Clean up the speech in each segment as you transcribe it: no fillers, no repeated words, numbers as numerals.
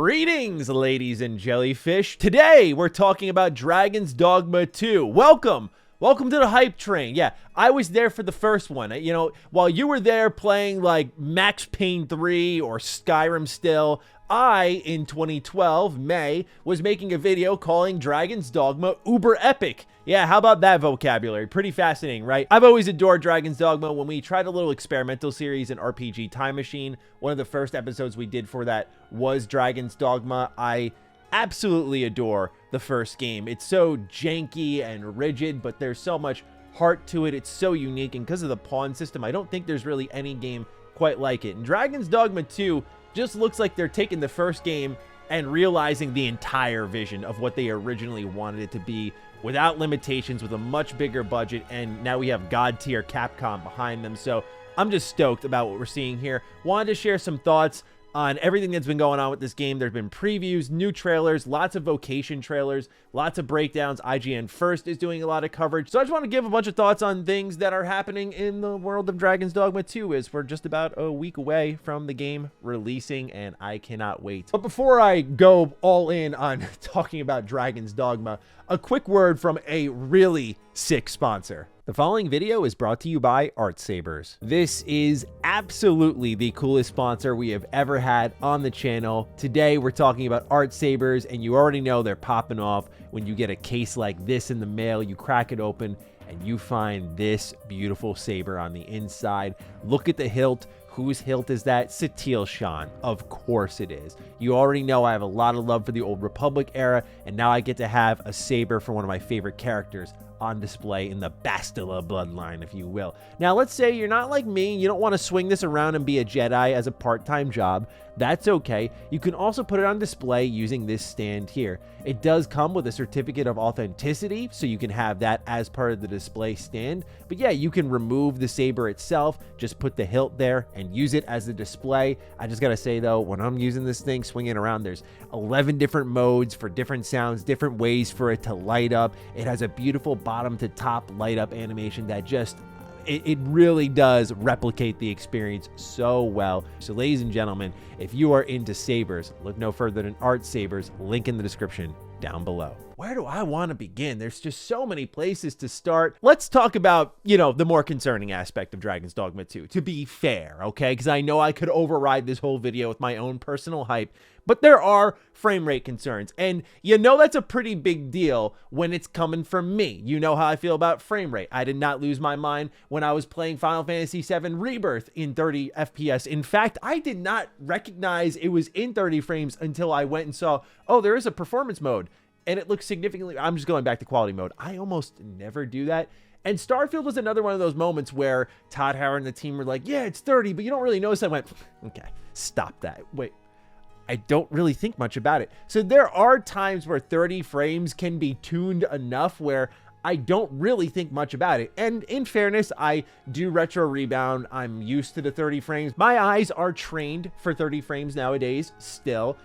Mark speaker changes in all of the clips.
Speaker 1: Greetings, ladies and jellyfish. Today, we're talking about Dragon's Dogma 2. Welcome to the hype train. Yeah, I was there for the first one. You know, while you were there playing like Max Payne 3 or Skyrim still, I, in 2012, May, was making a video calling Dragon's Dogma uber epic. Yeah, how about that vocabulary? Pretty fascinating, right? I've always adored Dragon's Dogma. When we tried a little experimental series in RPG Time Machine, one of the first episodes we did for that was Dragon's Dogma. I absolutely adore the first game. It's so janky and rigid, but there's so much heart to it. It's so unique, and because of the pawn system, I don't think there's really any game quite like it. And Dragon's Dogma 2 just looks like they're taking the first game and realizing the entire vision of what they originally wanted it to be without limitations, with a much bigger budget, and now we have god tier Capcom behind them. So I'm just stoked about what we're seeing here. Wanted to share some thoughts on everything that's been going on with this game. There's been previews, new trailers, lots of vocation trailers, lots of breakdowns. IGN First is doing a lot of coverage. So I just want to give a bunch of thoughts on things that are happening in the world of Dragon's Dogma 2, as we're just about a week away from the game releasing, and I cannot wait. But before I go all in on talking about Dragon's Dogma, a quick word from a really sick sponsor. The following video is brought to you by Sabers. This is absolutely the coolest sponsor we have ever had on the channel. Today, we're talking about Sabers, and you already know they're popping off when you get a case like this in the mail. You crack it open, and you find this beautiful saber on the inside. Look at the hilt. Whose hilt is that? Satil Shan. Of course it is. You already know I have a lot of love for the Old Republic era, and now I get to have a saber for one of my favorite characters on display in the Bastila bloodline, if you will. Now, let's say you're not like me, you don't want to swing this around and be a Jedi as a part-time job. That's okay. You can also put it on display using this stand here. It does come with a certificate of authenticity, so you can have that as part of the display stand. But yeah, you can remove the saber itself, just put the hilt there and use it as the display. I just gotta say though, when I'm using this thing, swinging around, there's 11 different modes for different sounds, different ways for it to light up. It has a beautiful bottom to top light up animation that just it really does replicate the experience so well. So ladies and gentlemen, if you are into sabers, look no further than Sabers. Link in the description down below. Where do I want to begin? There's just so many places to start. Let's talk about, you know, the more concerning aspect of Dragon's Dogma 2, to be fair, okay? Because I know I could override this whole video with my own personal hype, but there are frame rate concerns. And you know that's a pretty big deal when it's coming from me. You know how I feel about frame rate. I did not lose my mind when I was playing Final Fantasy VII Rebirth in 30 FPS. In fact, I did not recognize it was in 30 frames until I went and saw, oh, there is a performance mode, and it looks significantly, I'm just going back to quality mode. I almost never do that. And Starfield was another one of those moments where Todd Howard and the team were like, yeah, it's 30, but you don't really notice. I went, okay, stop that. Wait, I don't really think much about it. So there are times where 30 frames can be tuned enough where I don't really think much about it. And in fairness, I do retro rebound. I'm used to the 30 frames. My eyes are trained for 30 frames nowadays still.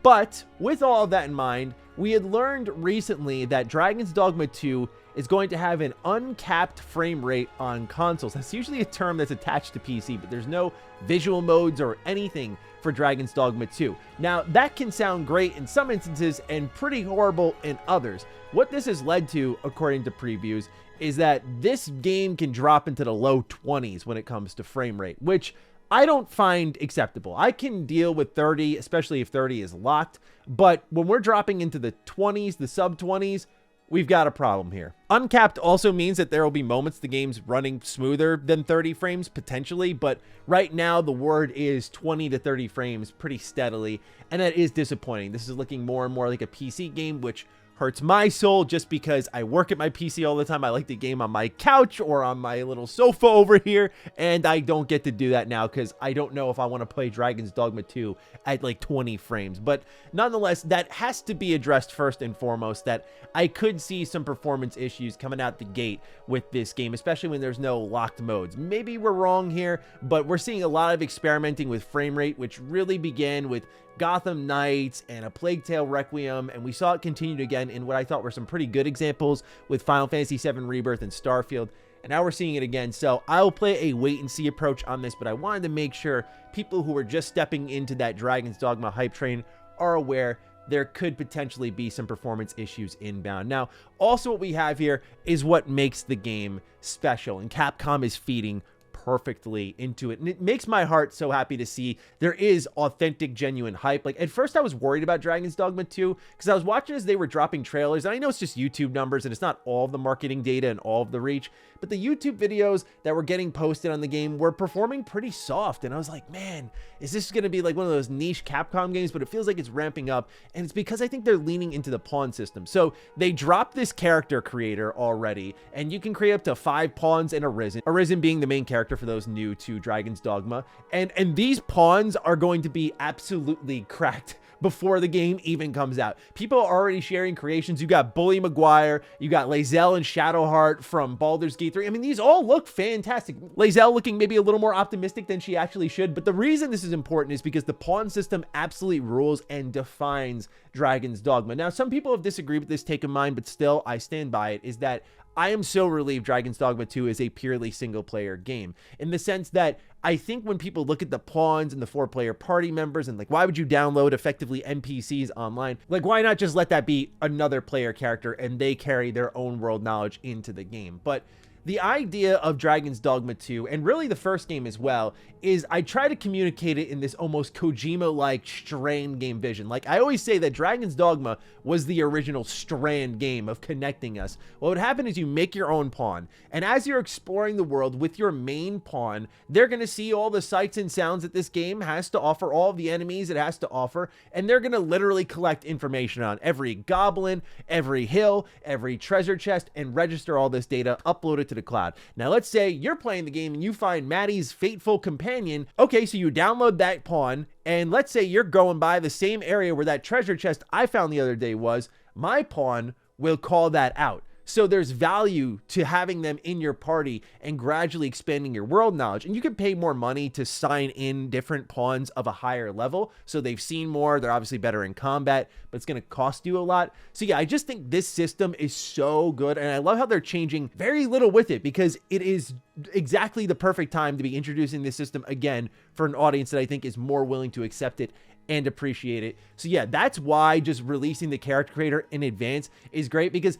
Speaker 1: But with all of that in mind, we had learned recently that Dragon's Dogma 2 is going to have an uncapped frame rate on consoles. That's usually a term that's attached to PC, but there's no visual modes or anything for Dragon's Dogma 2. Now, that can sound great in some instances and pretty horrible in others. What this has led to, according to previews, is that this game can drop into the low 20s when it comes to frame rate, which I don't find acceptable. I can deal with 30, especially if 30 is locked, but when we're dropping into the 20s, the sub 20s, we've got a problem here. Uncapped also means that there will be moments the game's running smoother than 30 frames potentially, but right now the word is 20 to 30 frames pretty steadily, and that is disappointing. This is looking more and more like a PC game, which hurts my soul just because I work at my PC all the time. I like to game on my couch or on my little sofa over here, and I don't get to do that now because I don't know if I want to play Dragon's Dogma 2 at like 20 frames. But nonetheless, that has to be addressed first and foremost, that I could see some performance issues coming out the gate with this game, especially when there's no locked modes. Maybe we're wrong here, but we're seeing a lot of experimenting with frame rate, which really began with Gotham Knights and A Plague Tale Requiem, and we saw it continued again in what I thought were some pretty good examples with Final Fantasy VII Rebirth and Starfield, and now we're seeing it again. So I'll play a wait-and-see approach on this, but I wanted to make sure people who are just stepping into that Dragon's Dogma hype train are aware there could potentially be some performance issues inbound. Now, also what we have here is what makes the game special, and Capcom is feeding perfectly into it, and it makes my heart so happy to see there is authentic, genuine hype. Like, at first I was worried about Dragon's Dogma 2 because I was watching as they were dropping trailers, and I know it's just YouTube numbers and it's not all of the marketing data and all of the reach, but the YouTube videos that were getting posted on the game were performing pretty soft, and I was like, man, is this going to be like one of those niche Capcom games? But it feels like it's ramping up, and it's because I think they're leaning into the pawn system. So they dropped this character creator already, and you can create up to 5 pawns and Arisen being the main character for those new to Dragon's Dogma, and these pawns are going to be absolutely cracked before the game even comes out. People are already sharing creations. You got Bully Maguire, you got Lae'zel and Shadowheart from Baldur's Gate 3. I mean, these all look fantastic. Lae'zel looking maybe a little more optimistic than she actually should, but the reason this is important is because the pawn system absolutely rules and defines Dragon's Dogma. Now, some people have disagreed with this take of mine, but still, I stand by it, is that I am so relieved Dragon's Dogma 2 is a purely single-player game, in the sense that I think when people look at the pawns and the 4-player party members and like, why would you download effectively NPCs online? Like, why not just let that be another player character and they carry their own world knowledge into the game? But the idea of Dragon's Dogma 2, and really the first game as well, is I try to communicate it in this almost Kojima-like Strand game vision. Like, I always say that Dragon's Dogma was the original Strand game of connecting us. What would happen is you make your own pawn, and as you're exploring the world with your main pawn, they're going to see all the sights and sounds that this game has to offer, all of the enemies it has to offer, and they're going to literally collect information on every goblin, every hill, every treasure chest, and register all this data, upload it to the cloud. Now, let's say you're playing the game and you find Maddie's fateful companion. Okay, so you download that pawn, and let's say you're going by the same area where that treasure chest I found the other day was. My pawn will call that out. So there's value to having them in your party and gradually expanding your world knowledge. And you can pay more money to sign in different pawns of a higher level. So they've seen more. They're obviously better in combat, but it's going to cost you a lot. So yeah, I just think this system is so good. And I love how they're changing very little with it, because it is exactly the perfect time to be introducing this system again for an audience that I think is more willing to accept it and appreciate it. So yeah, that's why just releasing the character creator in advance is great, because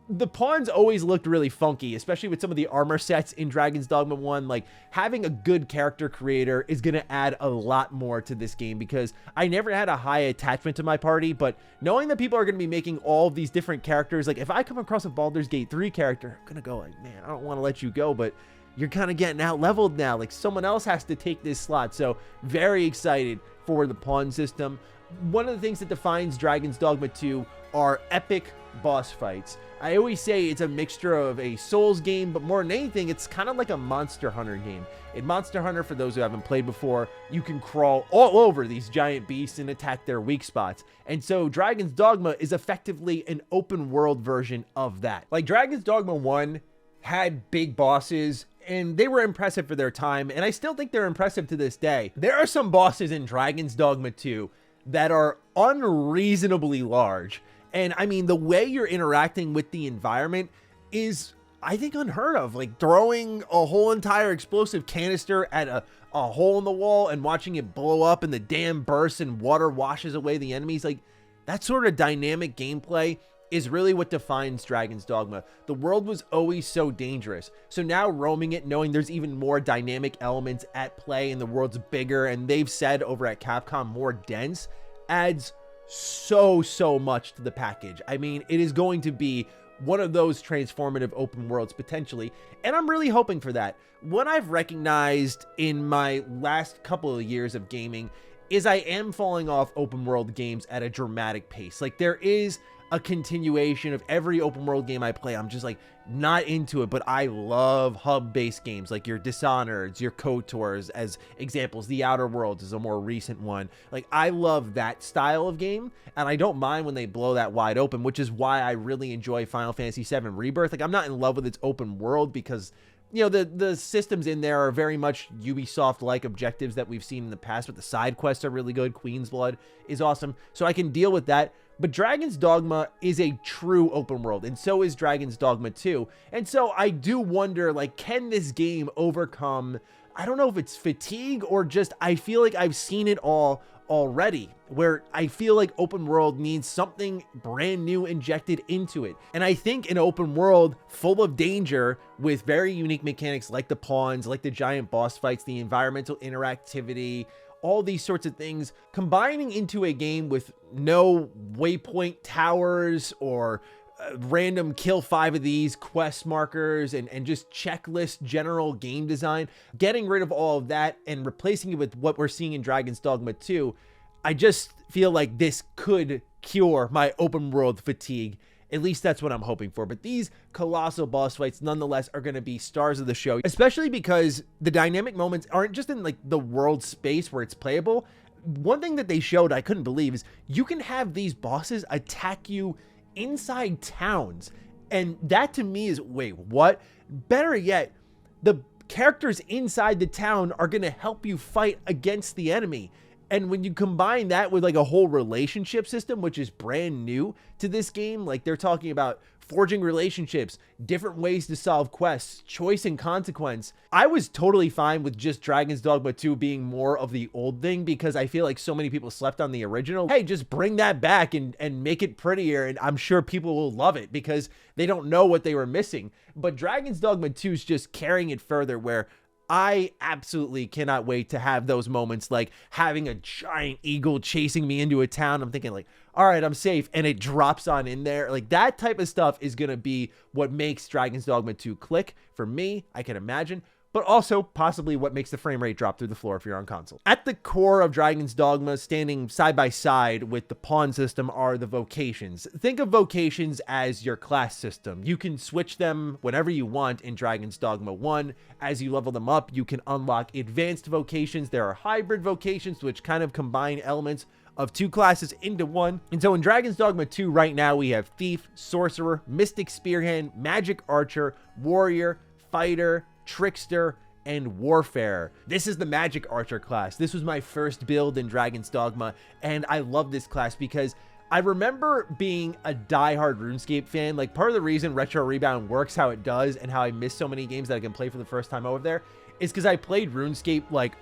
Speaker 1: the pawns always looked really funky, especially with some of the armor sets in Dragon's Dogma 1. Like, having a good character creator is going to add a lot more to this game, because I never had a high attachment to my party, but knowing that people are going to be making all of these different characters, like if I come across a Baldur's Gate 3 character, I'm going to go like, man, I don't want to let you go, but you're kind of getting out leveled now. Like, someone else has to take this slot. So very excited for the pawn system. One of the things that defines Dragon's Dogma 2 are epic boss fights. I always say it's a mixture of a Souls game, but more than anything, it's kind of like a Monster Hunter game. In Monster Hunter, for those who haven't played before, you can crawl all over these giant beasts and attack their weak spots. And so Dragon's Dogma is effectively an open world version of that. Like, Dragon's Dogma 1 had big bosses, and they were impressive for their time, and I still think they're impressive to this day. There are some bosses in Dragon's Dogma 2 that are unreasonably large. And I mean, the way you're interacting with the environment is, I think, unheard of. Like, throwing a whole entire explosive canister at a hole in the wall and watching it blow up and the dam bursts and water washes away the enemies. Like, that sort of dynamic gameplay is really what defines Dragon's Dogma. The world was always so dangerous. So now roaming it, knowing there's even more dynamic elements at play and the world's bigger, and they've said over at Capcom more dense, adds so much to the package. I mean, it is going to be one of those transformative open worlds potentially, and I'm really hoping for that. What I've recognized in my last couple of years of gaming is I am falling off open world games at a dramatic pace. Like, there is a continuation of every open world game I play. I'm just like not into it, but I love hub-based games like your Dishonored's, your KOTOR's as examples. The Outer Worlds is a more recent one. Like, I love that style of game, and I don't mind when they blow that wide open, which is why I really enjoy Final Fantasy VII Rebirth. Like, I'm not in love with its open world because, you know, the systems in there are very much Ubisoft-like objectives that we've seen in the past, but the side quests are really good. Queen's Blood is awesome, so I can deal with that. But Dragon's Dogma is a true open world, and so is Dragon's Dogma 2. And so I do wonder, like, can this game overcome, I don't know if it's fatigue or just I feel like I've seen it all already, where I feel like open world needs something brand new injected into it. And I think an open world full of danger with very unique mechanics like the pawns, like the giant boss fights, the environmental interactivity, all these sorts of things combining into a game with no waypoint towers or random kill 5 of these quest markers and just checklist general game design, getting rid of all of that and replacing it with what we're seeing in Dragon's Dogma 2. I just feel like this could cure my open world fatigue. At least that's what I'm hoping for. But these colossal boss fights nonetheless are going to be stars of the show, especially because the dynamic moments aren't just in like the world space where it's playable. One thing that they showed I couldn't believe is you can have these bosses attack you inside towns, and that to me is, wait, what? Better yet, the characters inside the town are going to help you fight against the enemy. And when you combine that with like a whole relationship system, which is brand new to this game, like they're talking about forging relationships, different ways to solve quests, choice and consequence. I was totally fine with just Dragon's Dogma 2 being more of the old thing, because I feel like so many people slept on the original. Hey, just bring that back and make it prettier, and I'm sure people will love it because they don't know what they were missing. But Dragon's Dogma 2 is just carrying it further, where I absolutely cannot wait to have those moments, like having a giant eagle chasing me into a town. I'm thinking like, all right, I'm safe, and it drops on in there. Like that type of stuff is going to be what makes Dragon's Dogma 2 click for me, I can imagine, but also possibly what makes the frame rate drop through the floor if you're on console. At the core of Dragon's Dogma, standing side by side with the pawn system, are the vocations. Think of vocations as your class system. You can switch them whenever you want in Dragon's Dogma 1. As you level them up, you can unlock advanced vocations. There are hybrid vocations, which kind of combine elements of 2 classes into one. And so in Dragon's Dogma 2 right now, we have Thief, Sorcerer, Mystic Spearhand, Magic Archer, Warrior, Fighter, Trickster, and Warfare. This is the Magic Archer class. This was my first build in Dragon's Dogma, and I love this class because I remember being a diehard RuneScape fan. Like, part of the reason Retro Rebound works how it does and how I miss so many games that I can play for the first time over there is because I played RuneScape like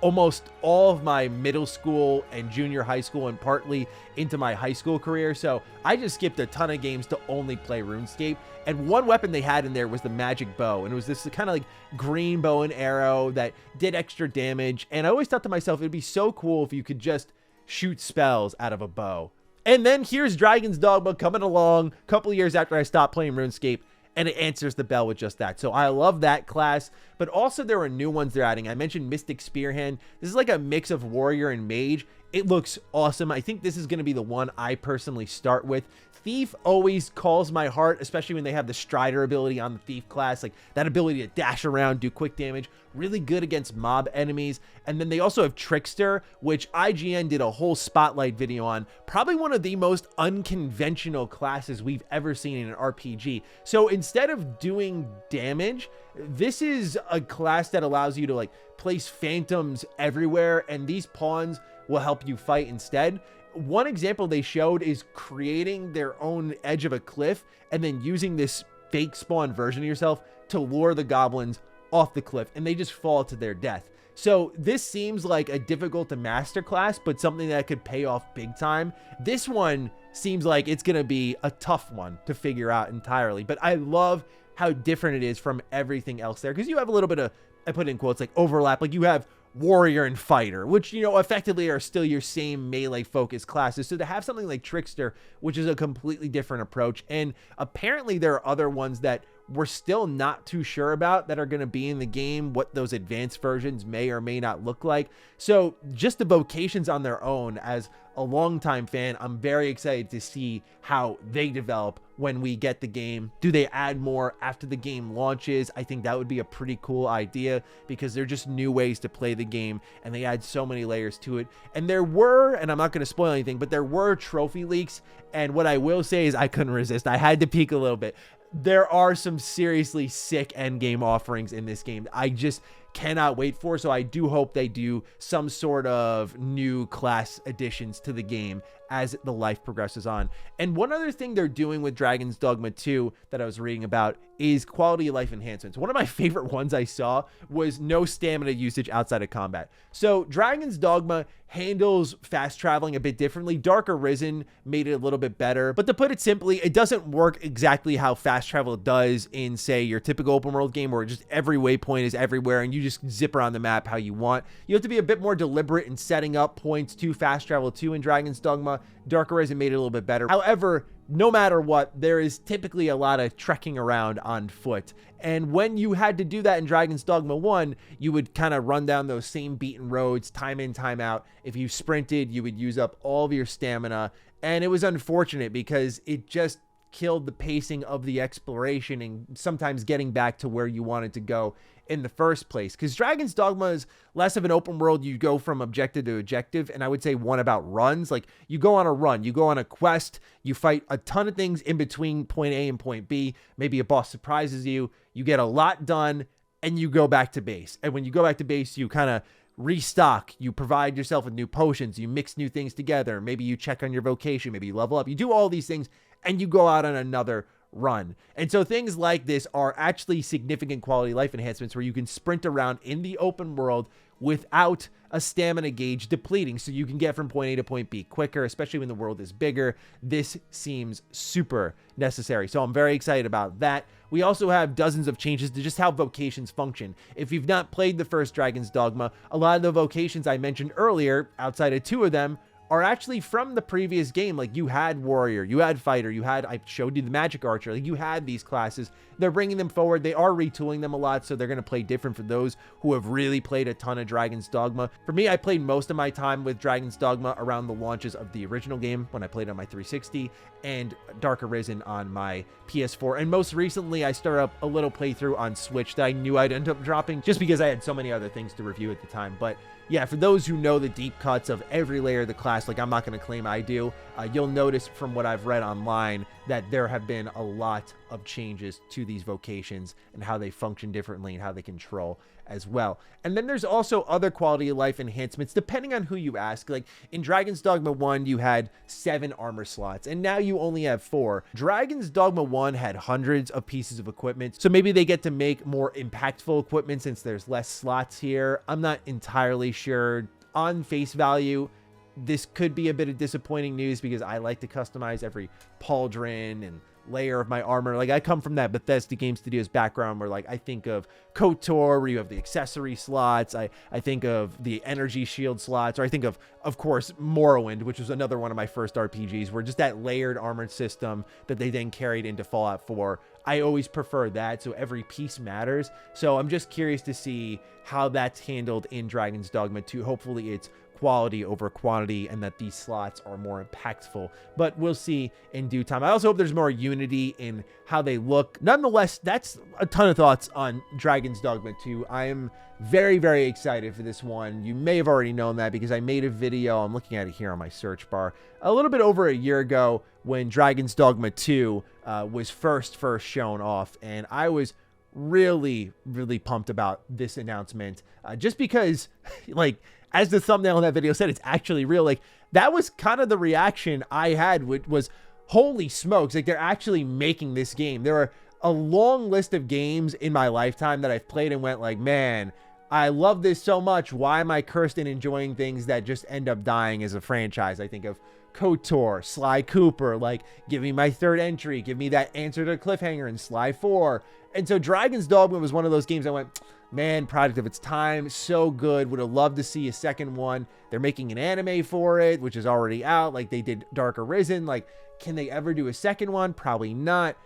Speaker 1: almost all of my middle school and junior high school and partly into my high school career. So I just skipped a ton of games to only play RuneScape. And one weapon they had in there was the magic bow. And it was this kind of like green bow and arrow that did extra damage. And I always thought to myself, it'd be so cool if you could just shoot spells out of a bow. And then here's Dragon's Dogma coming along a couple years after I stopped playing RuneScape, and it answers the bell with just that. So I love that class, but also there are new ones they're adding. I mentioned Mystic Spearhand. This is like a mix of warrior and mage. It looks awesome. I think this is going to be the one I personally start with. Thief always calls my heart, especially when they have the Strider ability on the Thief class, like that ability to dash around, do quick damage, really good against mob enemies. And then they also have Trickster, which IGN did a whole spotlight video on, probably one of the most unconventional classes we've ever seen in an RPG. So instead of doing damage, this is a class that allows you to like place phantoms everywhere, and these pawns will help you fight instead. One example they showed is creating their own edge of a cliff and then using this fake spawn version of yourself to lure the goblins off the cliff, and they just fall to their death. So this seems like a difficult to master class, but something that could pay off big time. This one seems like it's going to be a tough one to figure out entirely, but I love how different it is from everything else there, because you have a little bit of, I put in quotes, like overlap. Like you have warrior and fighter, which, you know, effectively are still your same melee focused classes. So to have something like Trickster, which is a completely different approach, and apparently there are other ones that we're still not too sure about that are going to be in the game, what those advanced versions may or may not look like. So just the vocations on their own, as a longtime fan, I'm very excited to see how they develop when we get the game. Do they add more after the game launches? I think that would be a pretty cool idea, because they're just new ways to play the game, and they add so many layers to it. And there were, and I'm not going to spoil anything, but there were trophy leaks, and what I will say is I couldn't resist. I had to peek a little bit. There are some seriously sick endgame offerings in this game I just cannot wait for. So I do hope they do some sort of new class additions to the game as the life progresses on. And one other thing they're doing with Dragon's Dogma 2 that I was reading about is quality of life enhancements. One of my favorite ones I saw was no stamina usage outside of combat. So Dragon's Dogma handles fast traveling a bit differently. Dark Arisen made it a little bit better, but to put it simply, it doesn't work exactly how fast travel does in, say, your typical open world game where just every waypoint is everywhere and you just zip around the map how you want. You have to be a bit more deliberate in setting up points to fast travel too in Dragon's Dogma. Dark Arisen made it a little bit better. However, no matter what, there is typically a lot of trekking around on foot. And when you had to do that in Dragon's Dogma 1, you would kind of run down those same beaten roads time in, time out. If you sprinted, you would use up all of your stamina. And it was unfortunate because it just killed the pacing of the exploration and sometimes getting back to where you wanted to go in the first place. Because Dragon's Dogma is less of an open world. You go from objective to objective, and I would say one about runs. Like, you go on a run, you go on a quest, you fight a ton of things in between point A and point B. Maybe a boss surprises you, you get a lot done, and you go back to base. And when you go back to base, you kind of restock, you provide yourself with new potions, you mix new things together, maybe you check on your vocation, maybe you level up, you do all these things, and you go out on another run. And so things like this are actually significant quality life enhancements where you can sprint around in the open world without a stamina gauge depleting, so you can get from point A to point B quicker, especially when the world is bigger. This seems super necessary, so I'm very excited about that. We also have dozens of changes to just how vocations function. If you've not played the first Dragon's Dogma, a lot of the vocations I mentioned earlier, outside of 2 of them, are actually from the previous game. Like, you had warrior, you had fighter, I showed you the magic archer, like, you had these classes. They're bringing them forward. They are retooling them a lot, so they're going to play different for those who have really played a ton of Dragon's Dogma. For me, I played most of my time with Dragon's Dogma around the launches of the original game when I played on my 360 and Dark Arisen on my PS4. And most recently, I started up a little playthrough on Switch that I knew I'd end up dropping just because I had so many other things to review at the time. But yeah, for those who know the deep cuts of every layer of the class, like, I'm not going to claim I do, you'll notice from what I've read online that there have been a lot of changes to these vocations and how they function differently and how they control as well. And then there's also other quality of life enhancements depending on who you ask. Like, in Dragon's Dogma 1, you had 7 armor slots, and now you only have 4. Dragon's Dogma 1 had hundreds of pieces of equipment, so maybe they get to make more impactful equipment since there's less slots here. I'm not entirely sure. On face value, this could be a bit of disappointing news because I like to customize every pauldron and layer of my armor. Like, I come from that Bethesda Game Studios background where, like, I think of KOTOR, where you have the accessory slots. I think of the energy shield slots, or I think of course, Morrowind, which was another one of my first RPGs, where just that layered armored system that they then carried into Fallout 4. I always prefer that, so every piece matters. So I'm just curious to see how that's handled in Dragon's Dogma 2. Hopefully it's quality over quantity and that these slots are more impactful, but we'll see in due time. I also hope there's more unity in how they look. Nonetheless, that's a ton of thoughts on Dragon's Dogma 2. I am very, very excited for this one. You may have already known that because I made a video, I'm looking at it here on my search bar, a little bit over a year ago when Dragon's Dogma 2 was first shown off, and I was really, really pumped about this announcement, just because, like, as the thumbnail in that video said, it's actually real. Like, that was kind of the reaction I had, which was, holy smokes, like, they're actually making this game. There are a long list of games in my lifetime that I've played and went like, man, I love this so much. Why am I cursed in enjoying things that just end up dying as a franchise? I think of KOTOR, Sly Cooper, like, give me my third entry, give me that answer to cliffhanger in Sly 4. And so Dragon's Dogma was one of those games I went, man, product of its time, so good, would have loved to see a second one. They're making an anime for it, which is already out, like they did Dark Arisen. Like, can they ever do a second one? Probably not.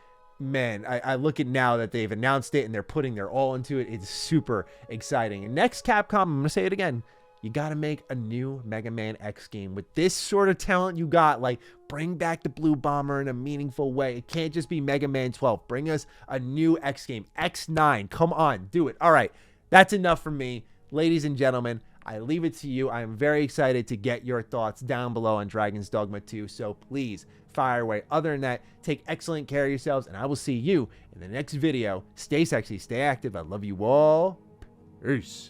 Speaker 1: Man, I look at now that they've announced it and they're putting their all into it. It's super exciting. And next, Capcom, I'm gonna say it again, you got to make a new Mega Man X game with this sort of talent you got. Like, bring back the Blue Bomber in a meaningful way. It can't just be Mega Man 12. Bring us a new X game. X9. Come on, do it. All right, that's enough from me. Ladies and gentlemen, I leave it to you. I am very excited to get your thoughts down below on Dragon's Dogma 2, so please fire away. Other than that, take excellent care of yourselves, and I will see you in the next video. Stay sexy, stay active. I love you all. Peace.